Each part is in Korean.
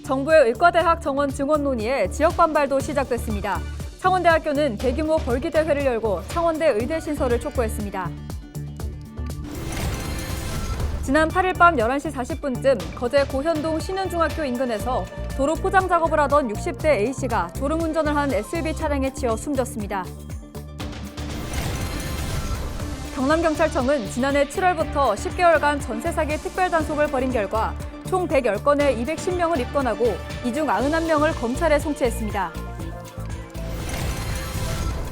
정부의 의과대학 정원 증원 논의에 지역 반발도 시작됐습니다. 창원대학교는 대규모 벌기대회를 열고 창원대 의대 신설을 촉구했습니다. 지난 8일 밤 11시 40분쯤 거제 고현동 신윤중학교 인근에서 도로 포장 작업을 하던 60대 A씨가 졸음운전을 한 SUV 차량에 치여 숨졌습니다. 경남경찰청은 지난해 7월부터 10개월간 전세 사기 특별 단속을 벌인 결과 총 110건에 210명을 입건하고 이 중 91명을 검찰에 송치했습니다.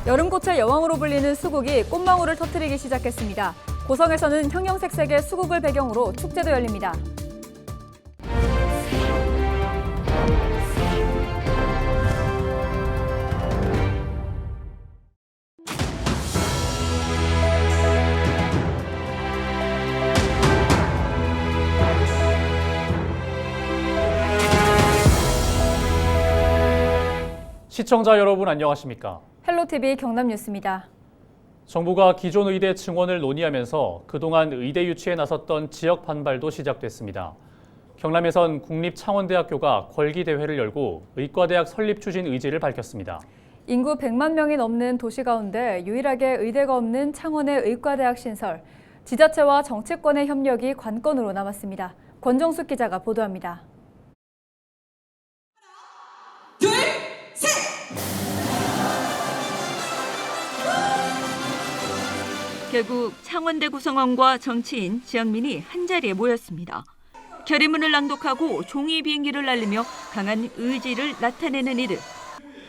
여름꽃의 여왕으로 불리는 수국이 꽃망울을 터뜨리기 시작했습니다. 고성에서는 형형색색의 수국을 배경으로 축제도 열립니다. 시청자 여러분 안녕하십니까? 헬로TV 경남뉴스입니다. 정부가 기존 의대 증원을 논의하면서 그동안 의대 유치에 나섰던 지역 반발도 시작됐습니다. 경남에선 국립창원대학교가 걸기대회를 열고 의과대학 설립 추진 의지를 밝혔습니다. 인구 100만 명이 넘는 도시 가운데 유일하게 의대가 없는 창원의 의과대학 신설, 지자체와 정치권의 협력이 관건으로 남았습니다. 권정숙 기자가 보도합니다. 결국 창원대 구성원과 정치인, 지역민이 한자리에 모였습니다. 결의문을 낭독하고 종이 비행기를 날리며 강한 의지를 나타내는 이들.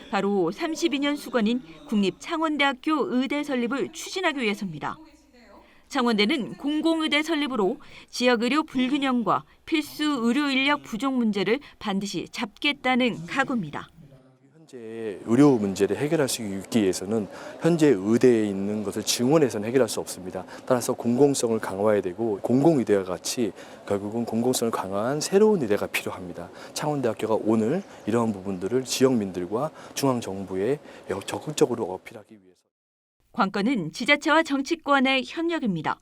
바로 32년 수건인 국립창원대학교 의대 설립을 추진하기 위해서입니다. 창원대는 공공의대 설립으로 지역의료 불균형과 필수 의료 인력 부족 문제를 반드시 잡겠다는 각오입니다. 현재 의료 문제를 해결할 수 있기 위해서는 현재 의대에 있는 것을 증원해서는 해결할 수 없습니다. 따라서 공공성을 강화해야 되고 공공의대와 같이 결국은 공공성을 강화한 새로운 의대가 필요합니다. 창원대학교가 오늘 이러한 부분들을 지역민들과 중앙정부에 적극적으로 어필하기 위해서. 관건은 지자체와 정치권의 협력입니다.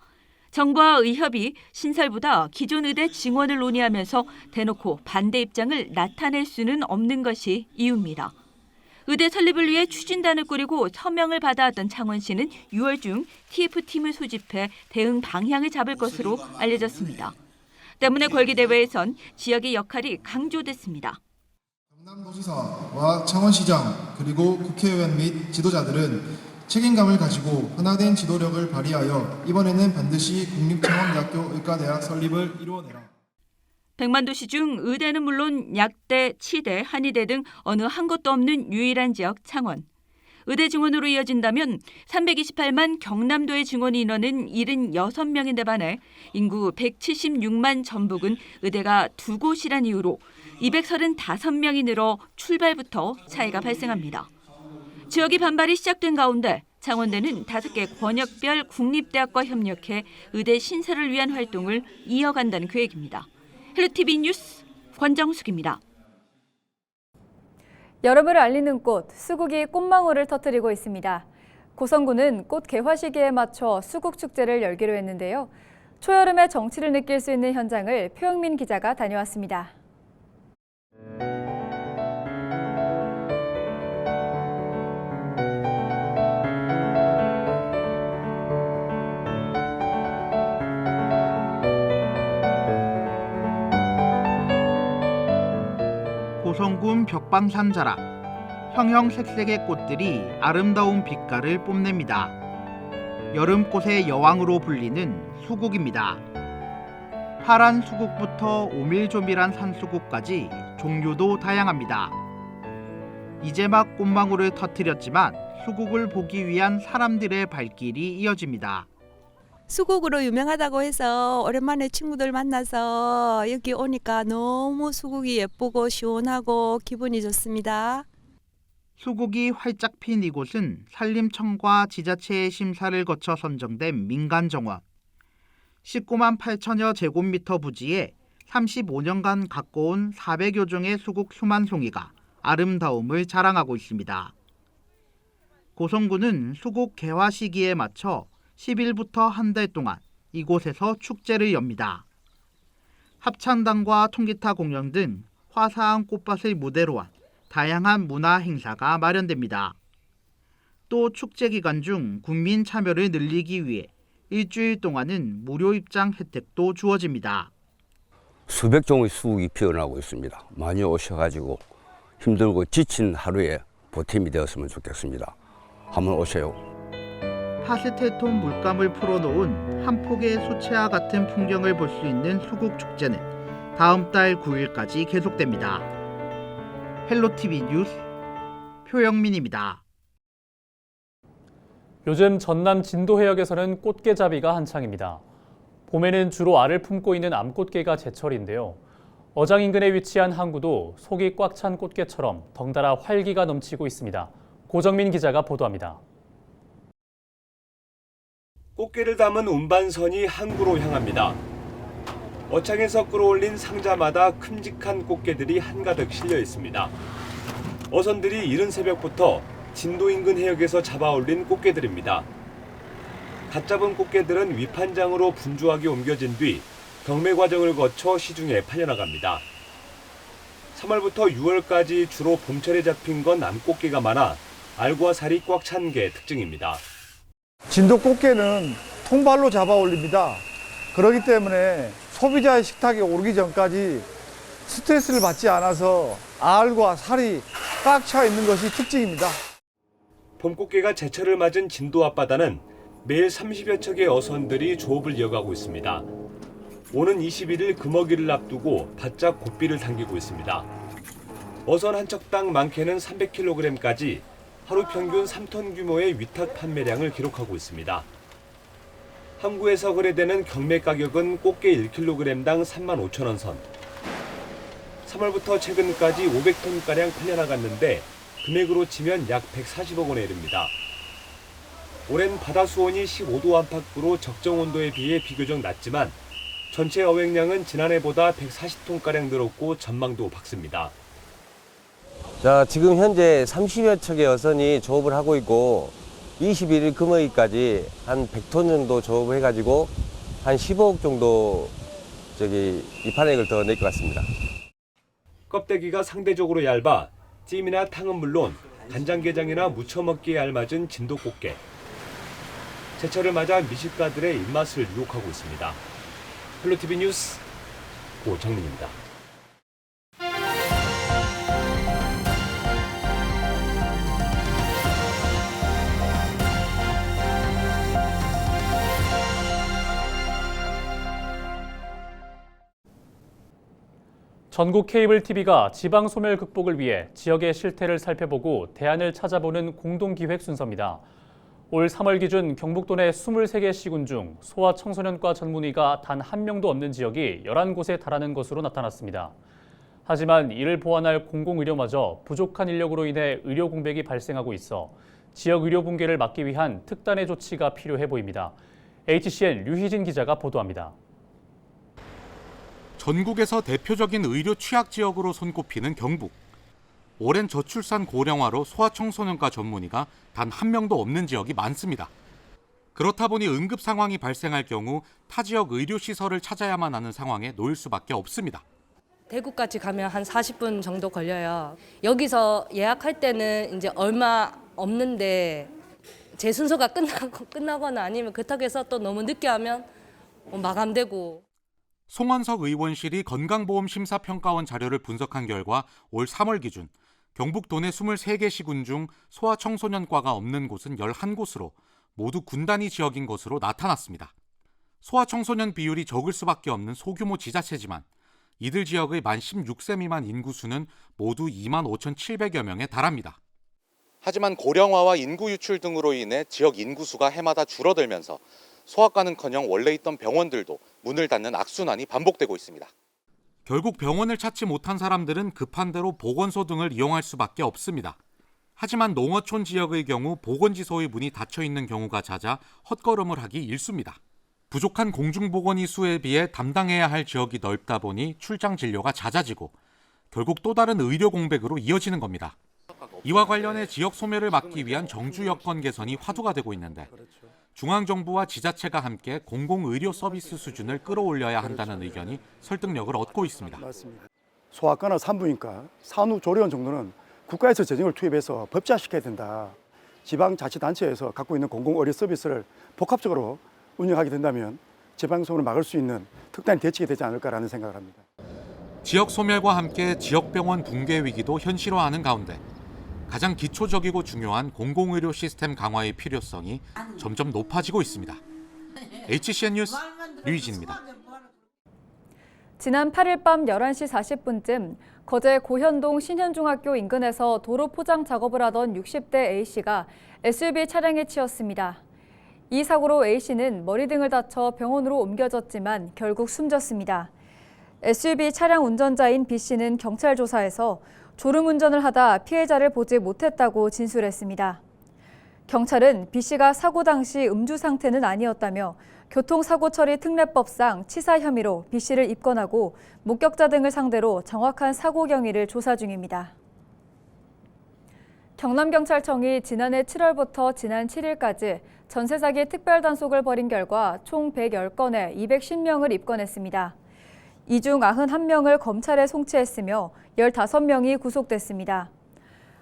정부와 의협이 신설보다 기존 의대 증원을 논의하면서 대놓고 반대 입장을 나타낼 수는 없는 것이 이유입니다. 의대 설립을 위해 추진단을 꾸리고 서명을 받아왔던 창원시는 6월 중 TF팀을 소집해 대응 방향을 잡을 것으로 알려졌습니다. 때문에 걸기대회에선 지역의 역할이 강조됐습니다. 경남도지사와 창원시장 그리고 국회의원 및 지도자들은 책임감을 가지고 하나된 지도력을 발휘하여 이번에는 반드시 국립창원대학교 의과대학 설립을 이루어내라. 100만 도시 중 의대는 물론 약대, 치대, 한의대 등 어느 한 곳도 없는 유일한 지역 창원. 의대 증원으로 이어진다면 328만 경남도의 증원 인원은 76명인데 반해 인구 176만 전북은 의대가 두 곳이란 이유로 235명이 늘어 출발부터 차이가 발생합니다. 지역이 반발이 시작된 가운데 창원대는 5개 권역별 국립대학과 협력해 의대 신설을 위한 활동을 이어간다는 계획입니다. 헬로TV 뉴스 권정숙입니다. 여름을 알리는 꽃, 수국이 꽃망울을 터뜨리고 있습니다. 고성군은 꽃 개화 시기에 맞춰 수국 축제를 열기로 했는데요. 초여름의 정취를 느낄 수 있는 현장을 표영민 기자가 다녀왔습니다. 고성군 벽방산 자락, 형형색색의 꽃들이 아름다운 빛깔을 뽐냅니다. 여름꽃의 여왕으로 불리는 수국입니다. 파란 수국부터 오밀조밀한 산수국까지 종류도 다양합니다. 이제 막 꽃망울을 터뜨렸지만 수국을 보기 위한 사람들의 발길이 이어집니다. 수국으로 유명하다고 해서 오랜만에 친구들 만나서 여기 오니까 너무 수국이 예쁘고 시원하고 기분이 좋습니다. 수국이 활짝 핀 이곳은 산림청과 지자체의 심사를 거쳐 선정된 민간정원. 19만 8천여 제곱미터 부지에 35년간 가꿔온 400여 종의 수국 수만 송이가 아름다움을 자랑하고 있습니다. 고성군은 수국 개화 시기에 맞춰 10일부터 한 달 동안 이곳에서 축제를 엽니다. 합창단과 통기타 공연 등 화사한 꽃밭을 무대로 한 다양한 문화 행사가 마련됩니다. 또 축제 기간 중 국민 참여를 늘리기 위해 일주일 동안은 무료 입장 혜택도 주어집니다. 수백 종의 수국이 피어나고 있습니다. 많이 오셔가지고 힘들고 지친 하루에 보탬이 되었으면 좋겠습니다. 한번 오세요. 파스텔톤 물감을 풀어놓은 한 폭의 수채화 같은 풍경을 볼 수 있는 수국축제는 다음 달 9일까지 계속됩니다. 헬로티비 뉴스 표영민입니다. 요즘 전남 진도 해역에서는 꽃게잡이가 한창입니다. 봄에는 주로 알을 품고 있는 암꽃게가 제철인데요. 어장 인근에 위치한 항구도 속이 꽉 찬 꽃게처럼 덩달아 활기가 넘치고 있습니다. 고정민 기자가 보도합니다. 꽃게를 담은 운반선이 항구로 향합니다. 어창에서 끌어올린 상자마다 큼직한 꽃게들이 한가득 실려 있습니다. 어선들이 이른 새벽부터 진도 인근 해역에서 잡아올린 꽃게들입니다. 갓 잡은 꽃게들은 위판장으로 분주하게 옮겨진 뒤 경매 과정을 거쳐 시중에 팔려나갑니다. 3월부터 6월까지 주로 봄철에 잡힌 건 암꽃게가 많아 알과 살이 꽉 찬 게 특징입니다. 진도 꽃게는 통발로 잡아 올립니다. 그렇기 때문에 소비자의 식탁에 오르기 전까지 스트레스를 받지 않아서 알과 살이 꽉 차 있는 것이 특징입니다. 봄꽃게가 제철을 맞은 진도 앞바다는 매일 30여 척의 어선들이 조업을 이어가고 있습니다. 오는 21일 금어기를 앞두고 바짝 고삐를 당기고 있습니다. 어선 한 척당 많게는 300kg까지 하루 평균 3톤 규모의 위탁 판매량을 기록하고 있습니다. 항구에서 거래되는 경매 가격은 꽃게 1kg당 35,000원 선. 3월부터 최근까지 500톤가량 팔려나갔는데 금액으로 치면 약 140억 원에 이릅니다. 올해는 바다 수온이 15도 안팎으로 적정 온도에 비해 비교적 낮지만 전체 어획량은 지난해보다 140톤가량 늘었고 전망도 밝습니다. 자, 지금 현재 30여 척의 어선이 조업을 하고 있고 21일 금어기까지 한 100톤 정도 조업을 해가지고 한 15억 정도 입판액을 더 낼 것 같습니다. 껍데기가 상대적으로 얇아 찜이나 탕은 물론 간장게장이나 무쳐 먹기에 알맞은 진도 꽃게. 제철을 맞아 미식가들의 입맛을 유혹하고 있습니다. 헬로티비 뉴스 고정민입니다. 전국 케이블 TV가 지방 소멸 극복을 위해 지역의 실태를 살펴보고 대안을 찾아보는 공동기획 순서입니다. 올 3월 기준 경북도 내 23개 시군 중 소아청소년과 전문의가 단 한 명도 없는 지역이 11곳에 달하는 것으로 나타났습니다. 하지만 이를 보완할 공공의료마저 부족한 인력으로 인해 의료 공백이 발생하고 있어 지역 의료 붕괴를 막기 위한 특단의 조치가 필요해 보입니다. HCN 류희진 기자가 보도합니다. 전국에서 대표적인 의료 취약 지역으로 손꼽히는 경북. 오랜 저출산 고령화로 소아청소년과 전문의가 단 한 명도 없는 지역이 많습니다. 그렇다 보니 응급 상황이 발생할 경우 타 지역 의료시설을 찾아야만 하는 상황에 놓일 수밖에 없습니다. 대구까지 가면 한 40분 정도 걸려요. 여기서 예약할 때는 이제 얼마 없는데 제 순서가 끝나거나 아니면 그렇다고 해서 또 너무 늦게 하면 마감되고. 송원석 의원실이 건강보험심사평가원 자료를 분석한 결과 올 3월 기준 경북도 내 23개 시군 중 소아청소년과가 없는 곳은 11곳으로 모두 군단위 지역인 것으로 나타났습니다. 소아청소년 비율이 적을 수밖에 없는 소규모 지자체지만 이들 지역의 만 16세 미만 인구수는 모두 25,700여 명에 달합니다. 하지만 고령화와 인구 유출 등으로 인해 지역 인구수가 해마다 줄어들면서 소아과는커녕 원래 있던 병원들도 문을 닫는 악순환이 반복되고 있습니다. 결국 병원을 찾지 못한 사람들은 급한 대로 보건소 등을 이용할 수밖에 없습니다. 하지만 농어촌 지역의 경우 보건지소의 문이 닫혀 있는 경우가 잦아 헛걸음을 하기 일쑤입니다. 부족한 공중보건의 수에 비해 담당해야 할 지역이 넓다 보니 출장 진료가 잦아지고 결국 또 다른 의료 공백으로 이어지는 겁니다. 이와 관련해 지역 소멸을 막기 위한 정주 여건 개선이 화두가 되고 있는데 중앙정부와 지자체가 함께 공공의료 서비스 수준을 끌어올려야 한다는 의견이 설득력을 얻고 있습니다. 소아과나 산부인과, 산후조리원 정도는 국가에서 재정을 투입해서 법제화시켜야 된다. 지방자치단체에서 갖고 있는 공공의료 서비스를 복합적으로 운영하게 된다면 재방송을 막을 수 있는 특단의 대책이 되지 않을까라는 생각을 합니다. 지역 소멸과 함께 지역병원 붕괴 위기도 현실화하는 가운데 가장 기초적이고 중요한 공공의료 시스템 강화의 필요성이 점점 높아지고 있습니다. HCN 뉴스 류희진입니다. 지난 8일 밤 11시 40분쯤 거제 고현동 신현중학교 인근에서 도로 포장 작업을 하던 60대 A씨가 SUV 차량에 치였습니다. 이 사고로 A씨는 머리 등을 다쳐 병원으로 옮겨졌지만 결국 숨졌습니다. SUV 차량 운전자인 B씨는 경찰 조사에서 졸음운전을 하다 피해자를 보지 못했다고 진술했습니다. 경찰은 B씨가 사고 당시 음주 상태는 아니었다며 교통사고 처리 특례법상 치사 혐의로 B씨를 입건하고 목격자 등을 상대로 정확한 사고 경위를 조사 중입니다. 경남경찰청이 지난해 7월부터 지난 7일까지 전세 사기 특별 단속을 벌인 결과 총 110건에 210명을 입건했습니다. 이 중 91명을 검찰에 송치했으며 15명이 구속됐습니다.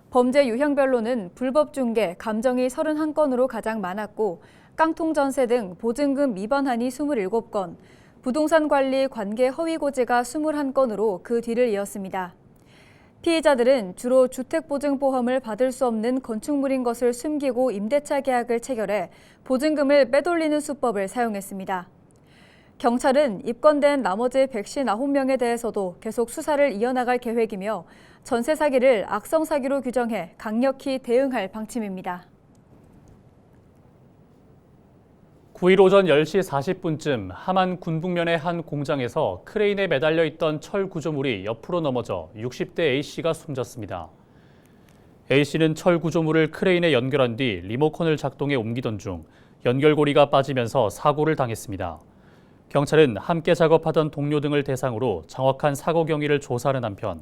범죄 유형별로는 불법 중개, 감정이 31건으로 가장 많았고 깡통 전세 등 보증금 미반환이 27건, 부동산 관리 관계 허위 고지가 21건으로 그 뒤를 이었습니다. 피의자들은 주로 주택보증보험을 받을 수 없는 건축물인 것을 숨기고 임대차 계약을 체결해 보증금을 빼돌리는 수법을 사용했습니다. 경찰은 입건된 나머지 159명에 대해서도 계속 수사를 이어나갈 계획이며 전세 사기를 악성 사기로 규정해 강력히 대응할 방침입니다. 9일 오전 10시 40분쯤 함안 군북면의 한 공장에서 크레인에 매달려 있던 철 구조물이 옆으로 넘어져 60대 A씨가 숨졌습니다. A씨는 철 구조물을 크레인에 연결한 뒤 리모컨을 작동해 옮기던 중 연결고리가 빠지면서 사고를 당했습니다. 경찰은 함께 작업하던 동료 등을 대상으로 정확한 사고 경위를 조사하는 한편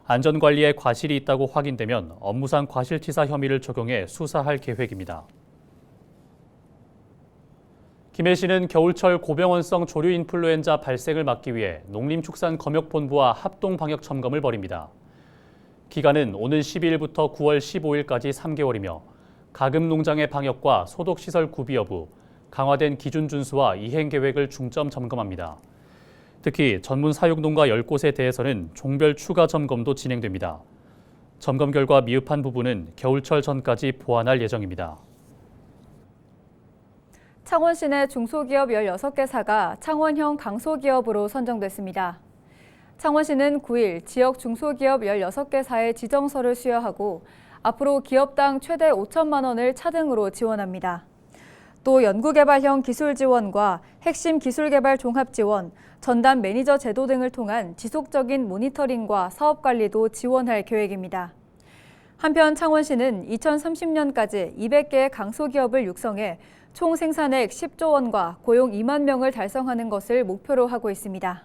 안전관리에 과실이 있다고 확인되면 업무상 과실치사 혐의를 적용해 수사할 계획입니다. 김해시는 겨울철 고병원성 조류 인플루엔자 발생을 막기 위해 농림축산검역본부와 합동 방역 점검을 벌입니다. 기간은 오는 12일부터 9월 15일까지 3개월이며 가금 농장의 방역과 소독시설 구비 여부, 강화된 기준 준수와 이행 계획을 중점 점검합니다. 특히 전문 사육농가 10곳에 대해서는 종별 추가 점검도 진행됩니다. 점검 결과 미흡한 부분은 겨울철 전까지 보완할 예정입니다. 창원시 내 중소기업 16개사가 창원형 강소기업으로 선정됐습니다. 창원시는 9일 지역 중소기업 16개사의 지정서를 수여하고 앞으로 기업당 최대 5천만 원을 차등으로 지원합니다. 또 연구개발형 기술 지원과 핵심 기술개발 종합 지원, 전담 매니저 제도 등을 통한 지속적인 모니터링과 사업 관리도 지원할 계획입니다. 한편 창원시는 2030년까지 200개의 강소기업을 육성해 총 생산액 10조 원과 고용 2만 명을 달성하는 것을 목표로 하고 있습니다.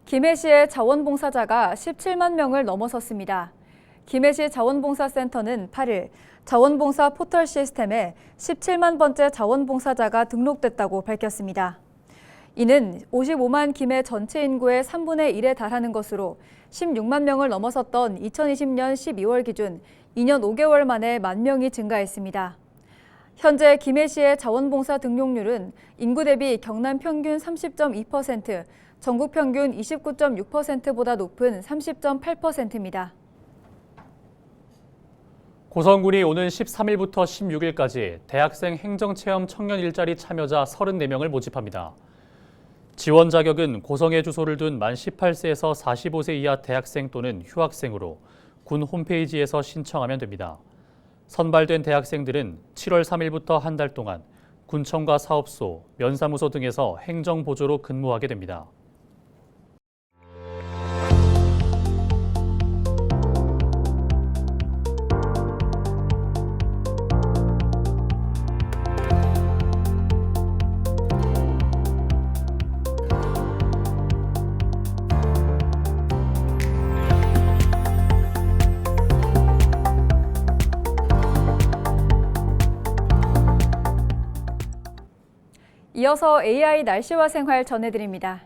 김해시의 자원봉사자가 17만 명을 넘어섰습니다. 김해시 자원봉사센터는 8일 자원봉사 포털 시스템에 17만 번째 자원봉사자가 등록됐다고 밝혔습니다. 이는 55만 김해 전체 인구의 3분의 1에 달하는 것으로 16만 명을 넘어섰던 2020년 12월 기준 2년 5개월 만에 1만 명이 증가했습니다. 현재 김해시의 자원봉사 등록률은 인구 대비 경남 평균 30.2%, 전국 평균 29.6%보다 높은 30.8%입니다. 고성군이 오는 13일부터 16일까지 대학생 행정체험 청년 일자리 참여자 34명을 모집합니다. 지원 자격은 고성에 주소를 둔 만 18세에서 45세 이하 대학생 또는 휴학생으로 군 홈페이지에서 신청하면 됩니다. 선발된 대학생들은 7월 3일부터 한 달 동안 군청과 사업소, 면사무소 등에서 행정보조로 근무하게 됩니다. 이어서 AI 날씨와 생활 전해드립니다.